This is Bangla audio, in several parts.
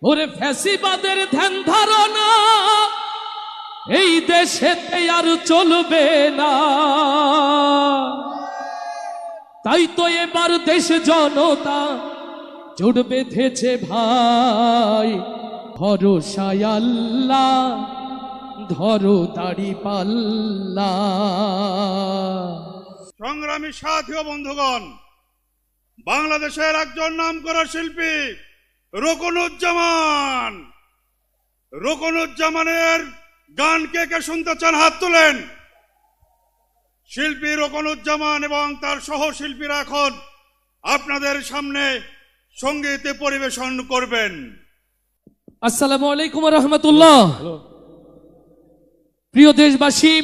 ওরে ফ্যাসিবাদের ধ্যান ধারণা এই দেশেতে আর চলবে না। তাই তো এবার দেশ জনতা জোট বেঁধেছে ভাই, ভরসায় আল্লাহ ধরো দাড়ি পাল্লা। সংগ্রামী সাথী ও বন্ধুগণ, বাংলাদেশের একজন নামকরা শিল্পী রোকনুজ্জামানের গান কে কে শুনতে চান হাত তোলেন। শিল্পী রোকনুজ্জামান এবং তার সহশিল্পীরা এখন আপনাদের সামনে সঙ্গীত পরিবেশন করবেন। আসসালামু আলাইকুম ওয়া রাহমাতুল্লাহ। প্রিয় দেশবাসী,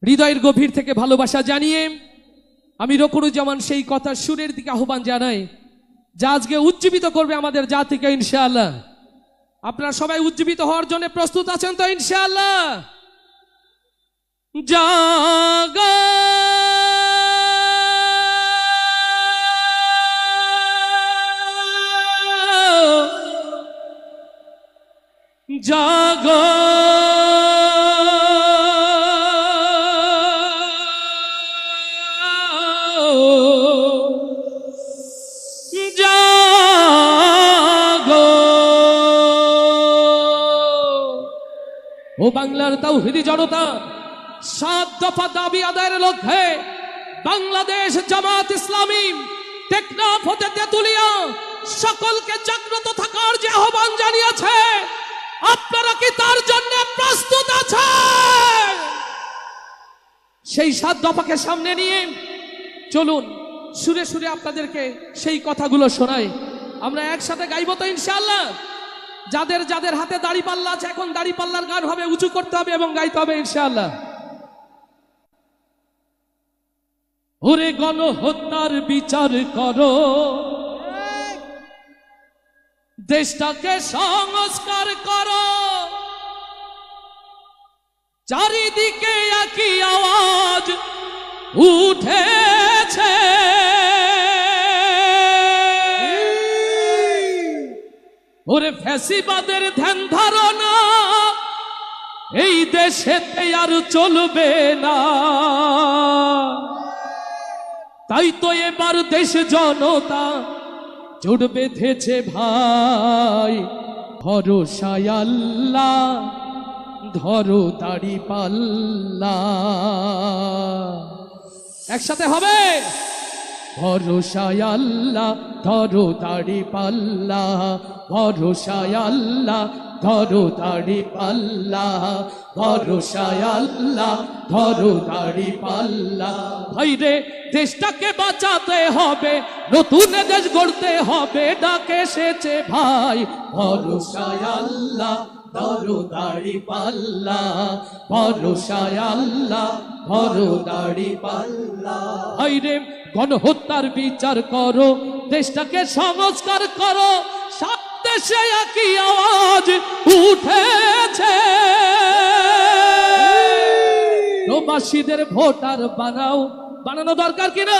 হৃদয়ের গভীর থেকে ভালোবাসা জানিয়ে আমি রোকনুজ্জামান সেই কথা সুরের দিকে আহ্বান জানাই যা আজকে উজ্জীবিত করবে আমাদের জাতিকে ইনশাআল্লাহ। আপনারা সবাই উজ্জীবিত হওয়ার জন্য প্রস্তুত আছেন তো ইনশাআল্লাহ? জাগো জাগো ও বাংলার তাওহীদি জনতা, 7 দফা দাবি আদায়ের লক্ষ্যে বাংলাদেশ জামাত ইসলামী টেকনাফ হতে তেতুলিয়া সকলকে জাগ্রত থাকার যে আহ্বান জানিয়েছে, আপনারা কি তার জন্য প্রস্তুত আছেন? সেই 7 দফাকে সামনে নিয়ে চলুন সুরে সুরে আপনাদেরকে সেই কথাগুলো শোনাই। আমরা একসাথে গাইব তো ইনশাআল্লাহ? যাদের যাদের হাতে দাড়িপাল্লা আছে এখন দাড়িপাল্লার গান হবে, উঁচু করতে হবে এবং গাইতে হবে ইনশাআল্লাহ। ওরে গণহত্যার বিচার করো, দেশটাকে সংস্কার করো, চারিদিকে একই আওয়াজ উঠেছে। ওরে ফ্যাসিবাদের ধ্যান ধারণা এই দেশেতে আর চলবে না। তাই তো এবার দেশ জনতা জোট বেঁধেছে ভাই, ভরসায় আল্লাহ ধরো দাড়ি পাল্লা। একসাথে হবে, ভরসায় আল্লাহ ধরো দাড়ি পাল্লা, ভরসায় আল্লাহ ধরো দাড়ি পাল্লা, ভরসায় আল্লাহ ধরো দাড়ি পাল্লা। ভাইরে দেশটাকে বাঁচাতে হবে, নতুন দেশ গড়তে হবে, ডাকে এসেছে ভাই, ভরসায় আল্লাহ ধরো দাড়ি পাল্লা, ভরসায় আল্লাহ ধরো দাড়ি পাল্লা। ভাইরে গণহত্যার বিচার করো, দেশটাকে সংস্কার করো, সব দেশে একই আওয়াজ উঠেছে। প্রবাসীদের ভোটার বানাও, বানানো দরকার কিনা?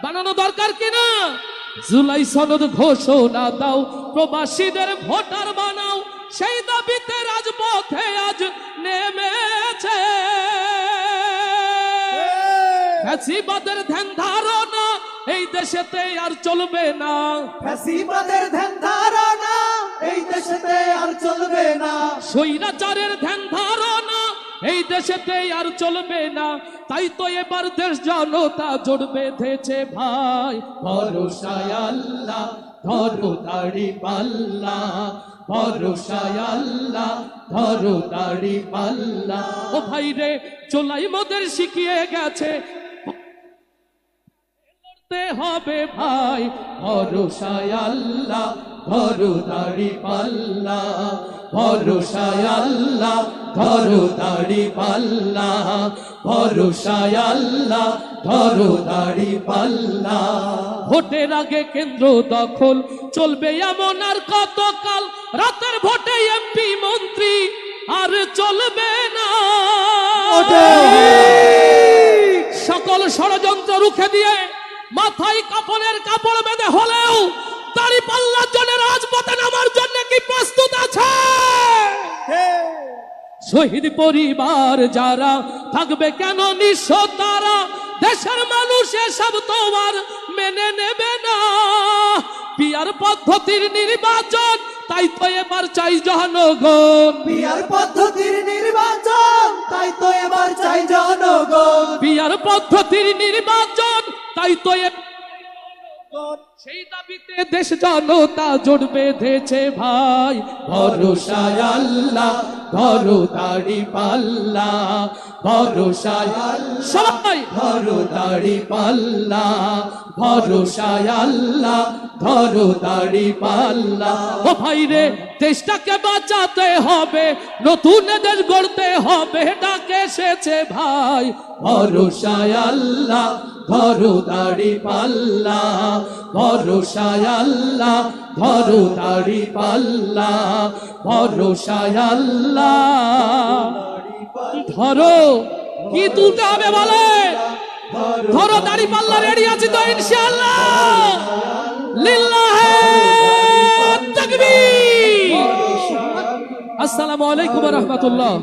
বানানো দরকার কিনা? জুলাই সনদ ঘোষণা দাও, প্রবাসীদের ভোটার বানাও, সেই দাবিতে রাজপথে আজ নেমেছে। ফ্যাসিবাদের ধ্যান ধারণা এই দেশেতে আর চলবে না। ফ্যাসিবাদের ধ্যান ধারণা এই দেশেতে আর চলবে না। স্বৈরাচারের ধ্যান ধারণা এই দেশেতে আর চলবে না। তাই তো এবার দেশ জনতা জোট বেঁধেছে ভাই, ভরসায় আল্লাহ ধরো দাড়ি পাল্লা, ভরসায় আল্লাহ ধরো দাড়ি পাল্লা। ও ভাই রে, চোলাই মোদের শিখিয়ে গেছে হবে ভাই, ভরসায় আল্লাহ ধরো দাড়ি পাল্লা, ভরসায় আল্লাহ ধরো দাড়ি পাল্লা, ভরসায় আল্লাহ ধরো দাড়ি পাল্লা। ভোটের আগে কেন্দ্র দখল চলবে এমন আর কতকাল, রাতের ভোটে এমপি মন্ত্রী আর চলবে না। সকল ষড়যন্ত্র রুখে দিয়ে মাথায় কাপড়ের কাপড় বেঁধে হলেও দাড়িপাল্লার জন্য রাজপথে নামা শহীদ পরিবার যারা থাকবে কেন নিঃস্ব তারা, দেশের মানুষ এসব তোমার মেনে নেবে না। পিয়ার পদ্ধতির নির্বাচন তাই তো এবার চাই জনগণ, পিয়ার পদ্ধতির নির্বাচন তাই তো এবার চাই জনগণ, পিয়ার পদ্ধতির নির্বাচন তাই তো সেই দাবিতে দেশ জনতা জোট বেঁধেছে ভাই। ভরসায় আল্লাহ ধরো দাড়ি পাল্লা, ভরসায় আল্লাহ সবাই ধরো দাড়ি পাল্লা, ভরসায় আল্লাহ ধরো দাড়ি পাল্লা। ও ভাই রে, দেশটাকে বাঁচাতে হবে, নতুন দেশ গড়তে হবে, ডাকে এসেছে ভাই। ভরসায় আল্লাহ ধরো দাড়ি পাল্লা, ভরসায় আল্লাহ ধরো দাড়ি পাল্লা, ভরসায় আল্লাহ ধরো। কি তুলতে হবে বলে? ধরো দাড়ি পাল্লা। রেডি আছি তো ইনশাআল্লাহ। লিল্লাহে তাকবীর। আসসালামু আলাইকুম ওয়া রাহমাতুল্লাহ।